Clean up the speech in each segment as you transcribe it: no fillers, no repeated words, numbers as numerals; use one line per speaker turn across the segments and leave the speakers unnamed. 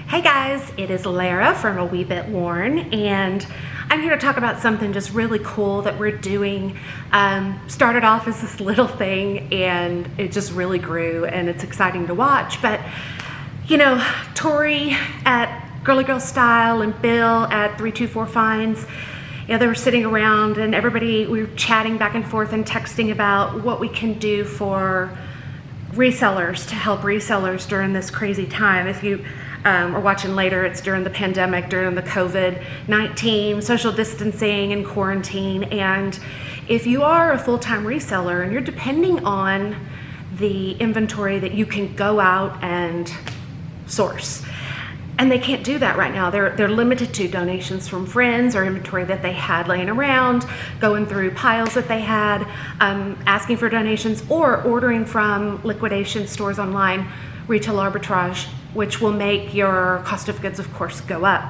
Hey guys, it is Lara from A Wee Bit Worn, and I'm here to talk about something just really cool that we're doing. Started off as this little thing and it just really grew and it's exciting to watch. But you know, Tori at Girly Girl Style and Bill at 324 Finds, they were sitting around and we were chatting back and forth and texting about what we can do for resellers to help resellers during this crazy time. If you are watching later, it's during the pandemic, during the COVID-19 social distancing and quarantine. And if you are a full-time reseller and you're depending on the inventory that you can go out and source, and they can't do that right now. They're limited to donations from friends or inventory that they had laying around, going through piles that they had, asking for donations, or ordering from liquidation stores online, retail arbitrage, which will make your cost of goods, of course, go up.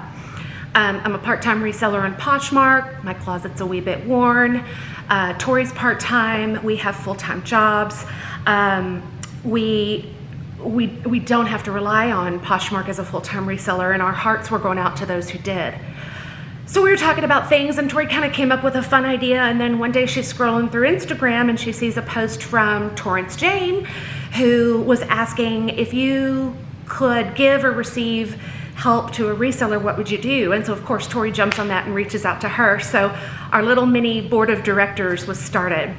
I'm a part-time reseller on Poshmark. My closet's a wee bit worn. Tori's part-time. We have full-time jobs. We don't have to rely on Poshmark as a full-time reseller, and our hearts were going out to those who did. So we were talking about things, and Tori kind of came up with a fun idea, and then one day she's scrolling through Instagram and she sees a post from Torrance Jane, who was asking, if you could give or receive help to a reseller, what would you do? And so of course Tori jumps on that and reaches out to her. So our little mini board of directors was started.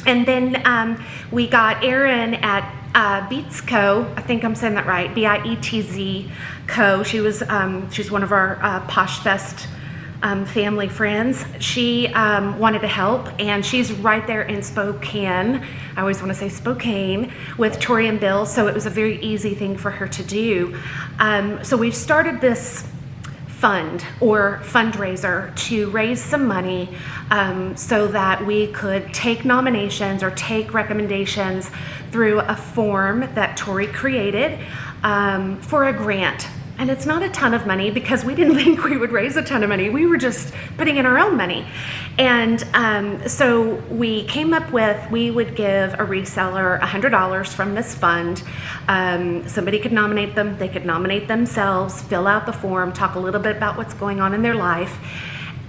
And then we got Erin at Beats Co. I think I'm saying that right, B-I-E-T-Z Co. She's one of our Posh Fest family friends. She wanted to help, and she's right there in Spokane. I always want to say Spokane with Tori and Bill, so it was a very easy thing for her to do. So we started this fund or fundraiser to raise some money so that we could take nominations or take recommendations through a form that Tori created for a grant. And it's not a ton of money because we didn't think we would raise a ton of money. We were just putting in our own money. And so we came up with, we would give a reseller $100 from this fund. Somebody could nominate them, they could nominate themselves, fill out the form, talk a little bit about what's going on in their life,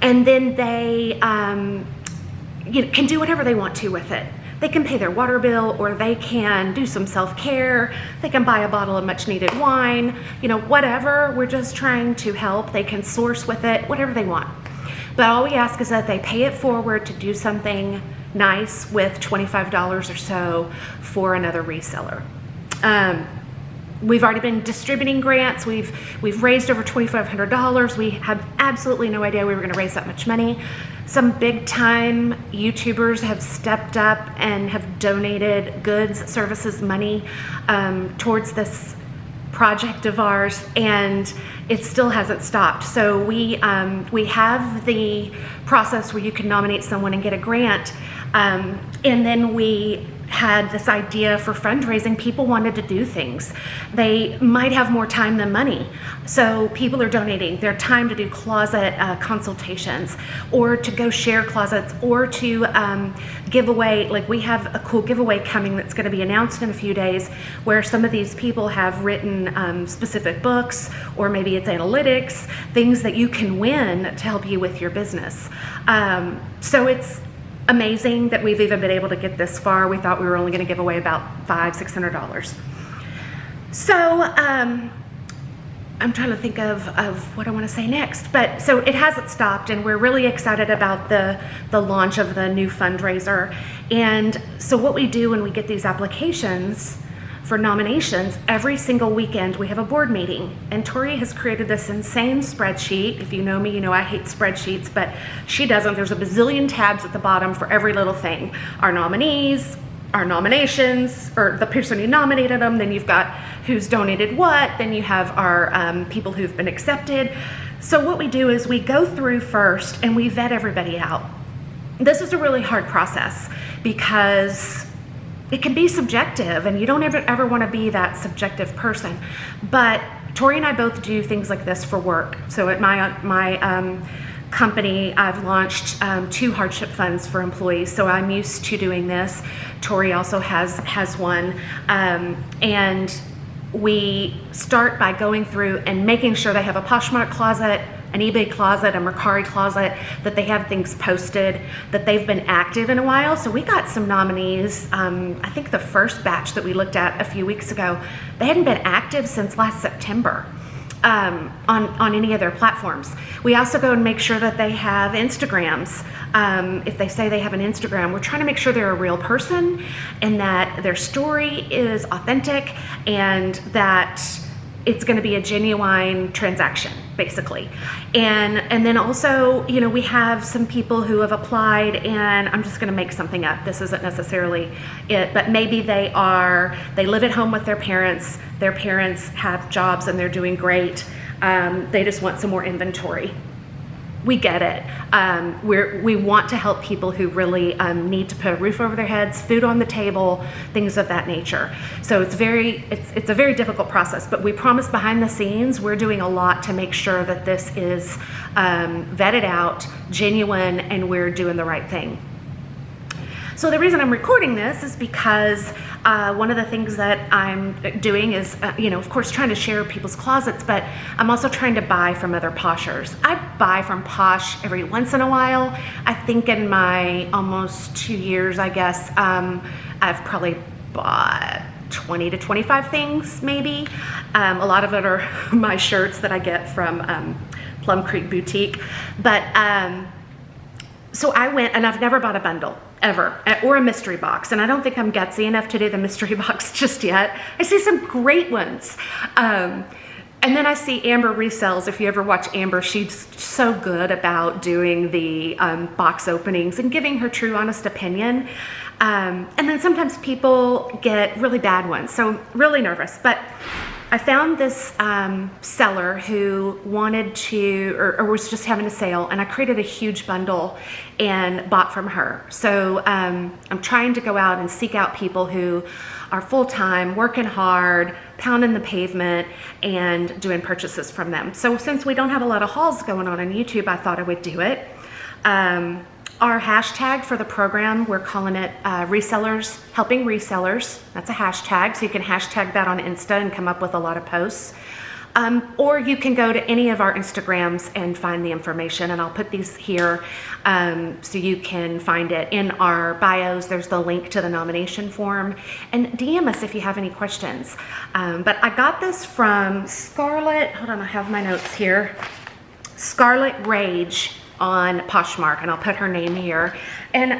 and then they can do whatever they want to with it. They can pay their water bill, or they can do some self-care. They can buy a bottle of much needed wine, whatever. We're just trying to help. They can source with it, whatever they want. But all we ask is that they pay it forward to do something nice with $25 or so for another reseller. We've already been distributing grants. We've raised over $2,500. We had absolutely no idea we were going to raise that much money. Some big time YouTubers have stepped up and have donated goods, services, money towards this project of ours, and it still hasn't stopped. So we have the process where you can nominate someone and get a grant, and then we had this idea for fundraising. People wanted to do things. They might have more time than money. So people are donating their time to do closet consultations, or to go share closets, or to give away. Like, we have a cool giveaway coming that's going to be announced in a few days, where some of these people have written specific books, or maybe it's analytics, things that you can win to help you with your business. So it's amazing that we've even been able to get this far. We thought we were only going to give away about $500-600. So I'm trying to think of what I want to say next. But so it hasn't stopped, and we're really excited about the launch of the new fundraiser. And so what we do when we get these applications for nominations, every single weekend we have a board meeting, and Tori has created this insane spreadsheet. If you know me, you know I hate spreadsheets, but she doesn't. There's a bazillion tabs at the bottom for every little thing. Our nominees, our nominations, or the person who nominated them, then you've got who's donated what, then you have our people who've been accepted. So what we do is we go through first and we vet everybody out. This is a really hard process because it can be subjective, and you don't ever want to be that subjective person. But Tori and I both do things like this for work. So at my company, I've launched 2 hardship funds for employees, so I'm used to doing this. Tori also has one, and we start by going through and making sure they have a Poshmark closet, an eBay closet, a Mercari closet, that they have things posted, that they've been active in a while. So we got some nominees. I think the first batch that we looked at a few weeks ago, they hadn't been active since last September. On any of their platforms. We also go and make sure that they have Instagrams. If they say they have an Instagram, we're trying to make sure they're a real person and that their story is authentic and that it's going to be a genuine transaction, basically. And then also, you know, we have some people who have applied, and I'm just going to make something up. This isn't necessarily it, but maybe they live at home with their parents. Their parents have jobs and they're doing great. They just want some more inventory. We get it. We want to help people who really need to put a roof over their heads, food on the table, things of that nature. So it's a very difficult process, but we promise behind the scenes we're doing a lot to make sure that this is vetted out, genuine, and we're doing the right thing. So the reason I'm recording this is because one of the things that I'm doing is, of course, trying to share people's closets, but I'm also trying to buy from other Poshers. I buy from Posh every once in a while. I think in my almost 2 years, I guess, I've probably bought 20 to 25 things, maybe. A lot of it are my shirts that I get from Plum Creek Boutique. But so I went, and I've never bought a bundle, ever, or a mystery box. And I don't think I'm gutsy enough to do the mystery box just yet. I see some great ones. And then I see Amber Resells. If you ever watch Amber, she's so good about doing the box openings and giving her true, honest opinion. And then sometimes people get really bad ones. So really nervous. But I found this seller who wanted to, or was just having a sale, and I created a huge bundle and bought from her. So I'm trying to go out and seek out people who are full-time, working hard, pounding the pavement, and doing purchases from them. So since we don't have a lot of hauls going on YouTube, I thought I would do it. Our hashtag for the program, we're calling it Resellers, Helping Resellers. That's a hashtag, so you can hashtag that on Insta and come up with a lot of posts. Or you can go to any of our Instagrams and find the information, and I'll put these here so you can find it. In our bios, there's the link to the nomination form, and DM us if you have any questions. But I got this from Scarlett, hold on, I have my notes here, Scarlett Rage on Poshmark, and I'll put her name here. And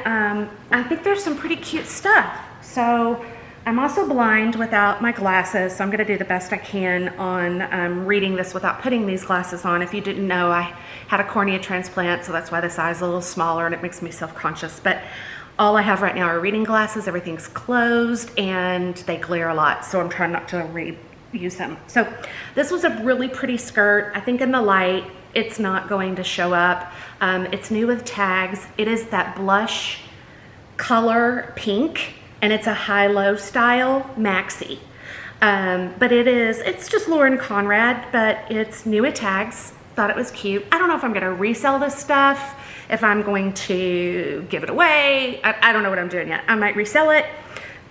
I think there's some pretty cute stuff. So I'm also blind without my glasses, so I'm going to do the best I can on reading this without putting these glasses on. If you didn't know, I had a cornea transplant, so that's why this eye's a little smaller and it makes me self-conscious. But all I have right now are reading glasses. Everything's closed and they glare a lot, so I'm trying not to use them. So this was a really pretty skirt. I think in the light it's not going to show up. It's new with tags. It is that blush color pink, and it's a high-low style maxi. But it's just Lauren Conrad, but it's new with tags. Thought it was cute. I don't know if I'm gonna resell this stuff, if I'm going to give it away. I don't know what I'm doing yet. I might resell it.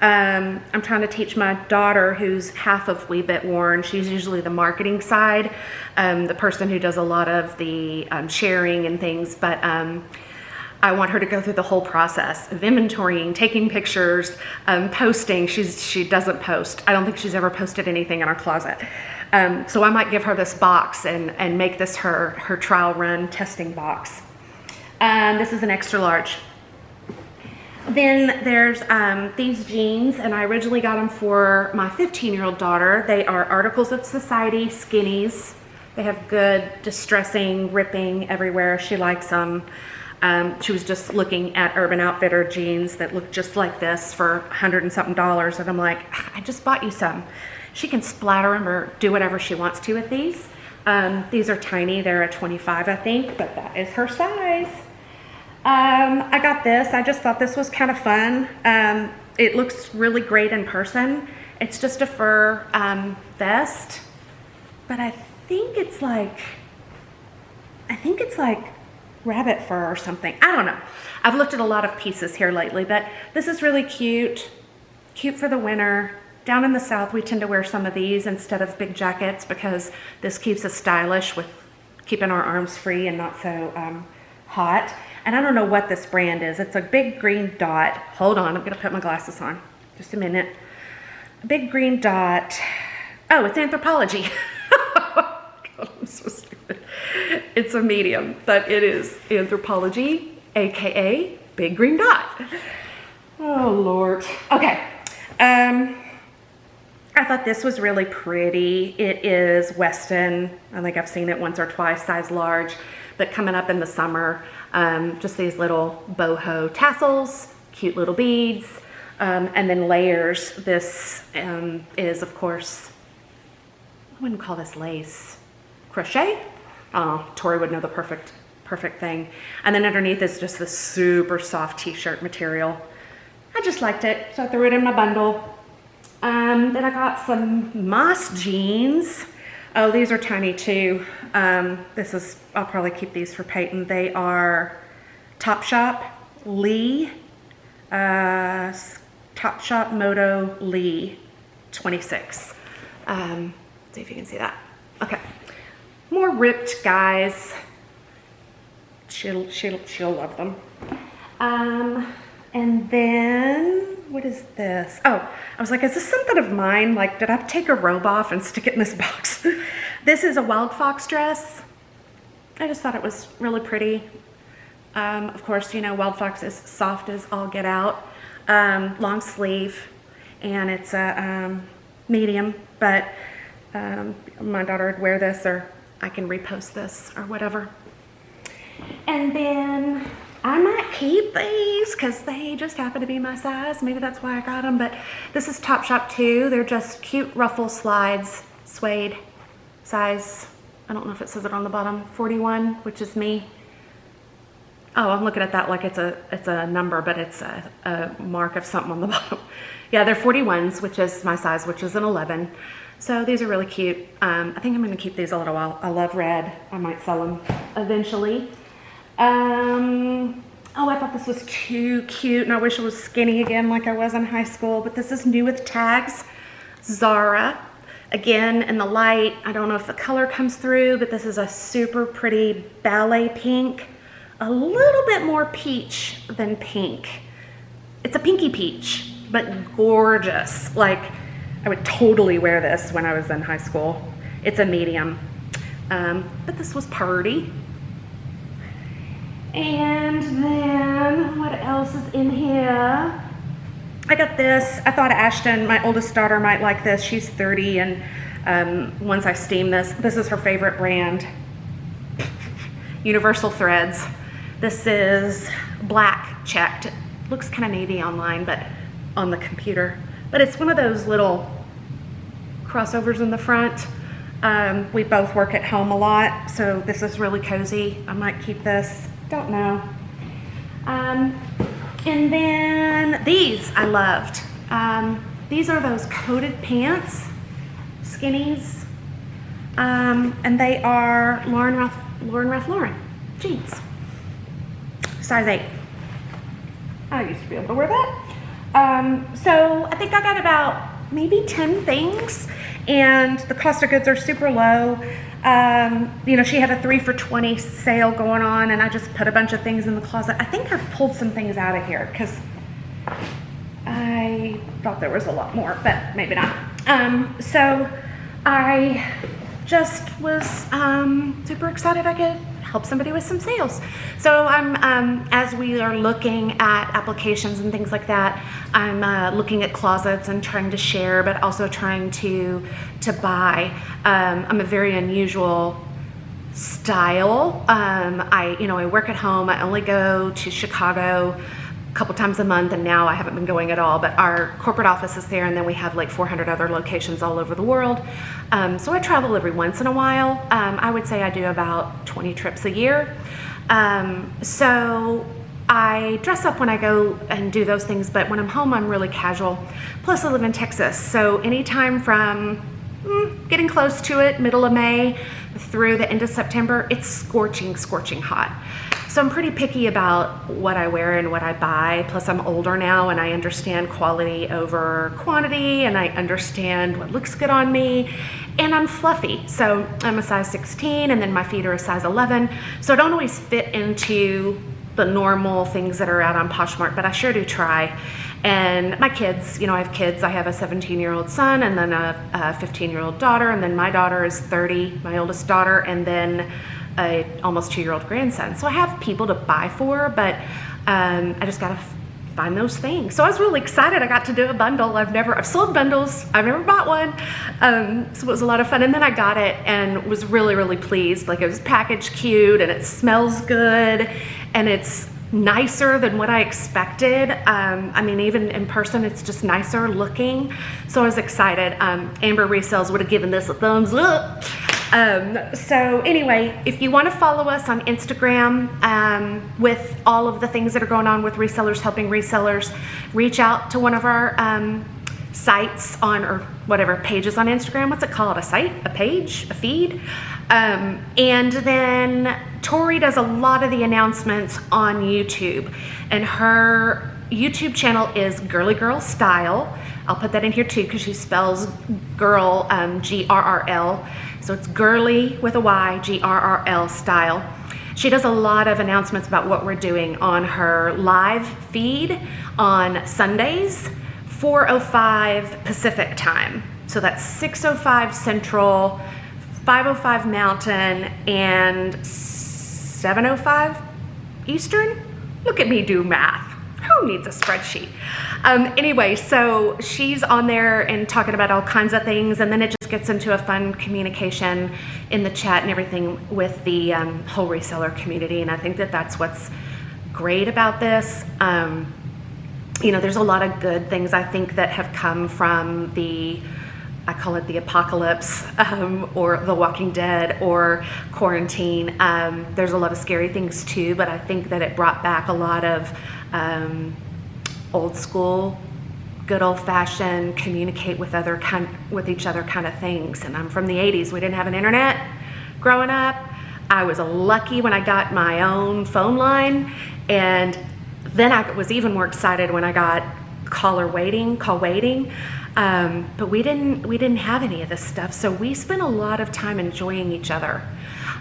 I'm trying to teach my daughter, who's half of Wee Bit Worn. She's usually the marketing side, the person who does a lot of the sharing and things, but I want her to go through the whole process of inventorying, taking pictures, posting. She doesn't post. I don't think she's ever posted anything in our closet. So I might give her this box and make this her trial run testing box. This is an extra large. Then there's these jeans, and I originally got them for my 15-year-old daughter. They are Articles of Society skinnies. They have good distressing, ripping everywhere. She likes them. She was just looking at Urban Outfitter jeans that look just like this for $100 and something, and I'm like, I just bought you some. She can splatter them or do whatever she wants to with these. These are tiny. They're a 25, I think, but that is her size. I got this. I just thought this was kind of fun. It looks really great in person. It's just a fur vest, but I think it's like rabbit fur or something. I don't know. I've looked at a lot of pieces here lately, but this is really cute. Cute for the winter. Down in the South, we tend to wear some of these instead of big jackets because this keeps us stylish with keeping our arms free and not so hot. And I don't know what this brand is. It's a big green dot. Hold on, I'm gonna put my glasses on. Just a minute. A big green dot. Oh, it's Anthropologie. God, I'm so stupid. It's a medium, but it is Anthropologie, AKA big green dot. Oh, Lord. Okay. I thought this was really pretty. It is Weston. I think I've seen it once or twice, size large, but coming up in the summer, just these little boho tassels, cute little beads, and then layers. This is, of course, I wouldn't call this lace. Crochet? Oh, Tori would know the perfect thing. And then underneath is just this super soft t-shirt material. I just liked it, so I threw it in my bundle. Then I got some moss jeans. Oh, these are tiny too. I'll probably keep these for Peyton. They are Topshop Lee, Topshop Moto Lee 26. See if you can see that. Okay. More ripped guys. She'll love them. And then, what is this? Oh, I was like, is this something of mine? Like, did I take a robe off and stick it in this box? This is a Wild Fox dress. I just thought it was really pretty. Of course, you know, Wild Fox is soft as all get out. Long sleeve, and it's a medium, but my daughter would wear this, or I can repost this or whatever. And then I might keep these because they just happen to be my size. Maybe that's why I got them, but this is Topshop too. They're just cute ruffle slides, suede, size, I don't know if it says it on the bottom, 41, which is me. Oh, I'm looking at that like it's a number, but it's a mark of something on the bottom. Yeah, they're 41s, which is my size, which is an 11. So these are really cute. I think I'm gonna keep these a little while. I love red. I might sell them eventually. Oh, I thought this was too cute, and I wish it was skinny again like I was in high school, but this is new with tags. Zara. Again, in the light, I don't know if the color comes through, but this is a super pretty ballet pink. A little bit more peach than pink. It's a pinky peach, but gorgeous. Like, I would totally wear this when I was in high school. It's a medium, but this was pretty. And then, what else is in here? I got this. I thought Ashton, my oldest daughter, might like this. She's 30, and once I steam this is her favorite brand. Universal Threads. This is black checked. It looks kind of navy online, but on the computer. But it's one of those little crossovers in the front. We both work at home a lot, so this is really cozy. I might keep this. Don't know. And then these I loved. These are those coated pants, skinnies, and they are Lauren Ralph Lauren jeans, size 8. I used to be able to wear that. So I think I got about maybe 10 things, and the cost of goods are super low. You know, she had a 3 for $20 sale going on, and I just put a bunch of things in the closet. I think I've pulled some things out of here because I thought there was a lot more, but maybe not. So I just was super excited I could help somebody with some sales. So I'm, as we are looking at applications and things like that, I'm looking at closets and trying to share, but also trying to buy. I'm a very unusual style. I work at home. I only go to Chicago a couple times a month, and now I haven't been going at all, but our corporate office is there, and then we have like 400 other locations all over the world. So I travel every once in a while. I would say I do about 20 trips a year. So I dress up when I go and do those things, but when I'm home, I'm really casual. Plus I live in Texas, so anytime from getting close to it, middle of May through the end of September, it's scorching, scorching hot. So I'm pretty picky about what I wear and what I buy. Plus I'm older now and I understand quality over quantity, and I understand what looks good on me, and I'm fluffy. So I'm a size 16 and then my feet are a size 11. So I don't always fit into the normal things that are out on Poshmark, but I sure do try. And my kids, I have kids. I have a 17-year-old son and then a 15-year-old daughter, and then my daughter is 30, my oldest daughter, and then a almost 2-year-old grandson. So I have people to buy for, but I just gotta find those things. So I was really excited. I got to do a bundle. I've sold bundles. I've never bought one. So it was a lot of fun. And then I got it and was really, really pleased. Like, it was packaged cute and it smells good and it's nicer than what I expected. I mean, even in person, it's just nicer looking. So I was excited. Amber Resells would have given this a thumbs up. So anyway, if you want to follow us on Instagram with all of the things that are going on with resellers, helping resellers, reach out to one of our sites or whatever, pages on Instagram. What's it called? A site? A page? A feed? And then Tori does a lot of the announcements on YouTube, and her YouTube channel is Girly Girl Style. I'll put that in here too because she spells girl Grrl. So it's girly with a Y, Grrl Style. She does a lot of announcements about what we're doing on her live feed on Sundays, 4:05 Pacific time. So that's 6:05 Central, 5:05 Mountain, and 7:05 Eastern. Look at me do math. Who needs a spreadsheet? Anyway, so she's on there and talking about all kinds of things, and then it just gets into a fun communication in the chat and everything with the whole reseller community, and I think that that's what's great about this. There's a lot of good things I think that have come from I call it the apocalypse, or the Walking Dead, or quarantine. There's a lot of scary things too, but I think that it brought back a lot of old school, good old fashioned, communicate with each other kind of things. And I'm from the 80s. We didn't have an internet growing up. I was lucky when I got my own phone line, and then I was even more excited when I got call waiting. But we didn't have any of this stuff, so we spent a lot of time enjoying each other.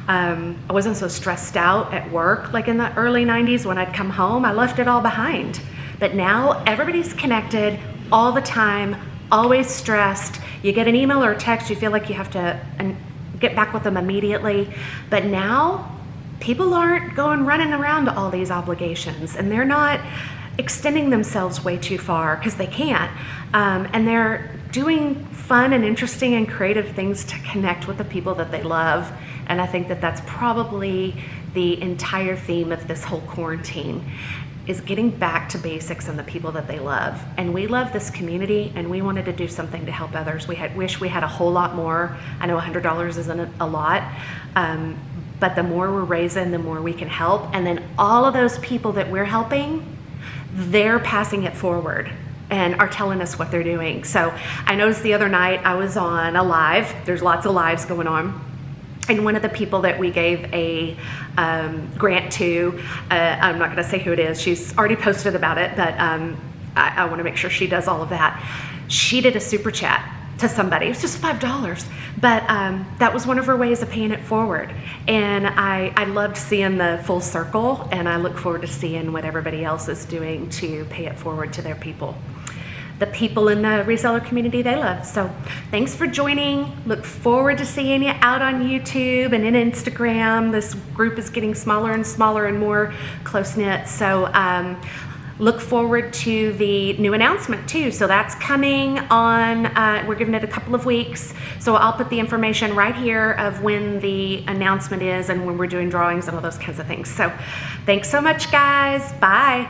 I wasn't so stressed out at work like in the early 90s when I'd come home. I left it all behind. But now everybody's connected all the time, always stressed. You get an email or a text, you feel like you have to get back with them immediately. But now people aren't running around to all these obligations, and they're not extending themselves way too far because they can't. And they're doing fun and interesting and creative things to connect with the people that they love. And I think that that's probably the entire theme of this whole quarantine, is getting back to basics and the people that they love. And we love this community, and we wanted to do something to help others. Wish we had a whole lot more. I know $100 isn't a lot, but the more we're raising, the more we can help. And then all of those people that we're helping, they're passing it forward and are telling us what they're doing. So I noticed the other night I was on a live. There's lots of lives going on. And one of the people that we gave a grant to, I'm not going to say who it is. She's already posted about it, but I want to make sure she does all of that. She did a super chat to somebody. It was just $5, but that was one of her ways of paying it forward. And I loved seeing the full circle, and I look forward to seeing what everybody else is doing to pay it forward to their people. The people in the reseller community they love. So thanks for joining. Look forward to seeing you out on YouTube and in Instagram. This group is getting smaller and smaller and more close-knit. So look forward to the new announcement too. So that's coming on, we're giving it a couple of weeks. So I'll put the information right here of when the announcement is and when we're doing drawings and all those kinds of things. So thanks so much, guys. Bye.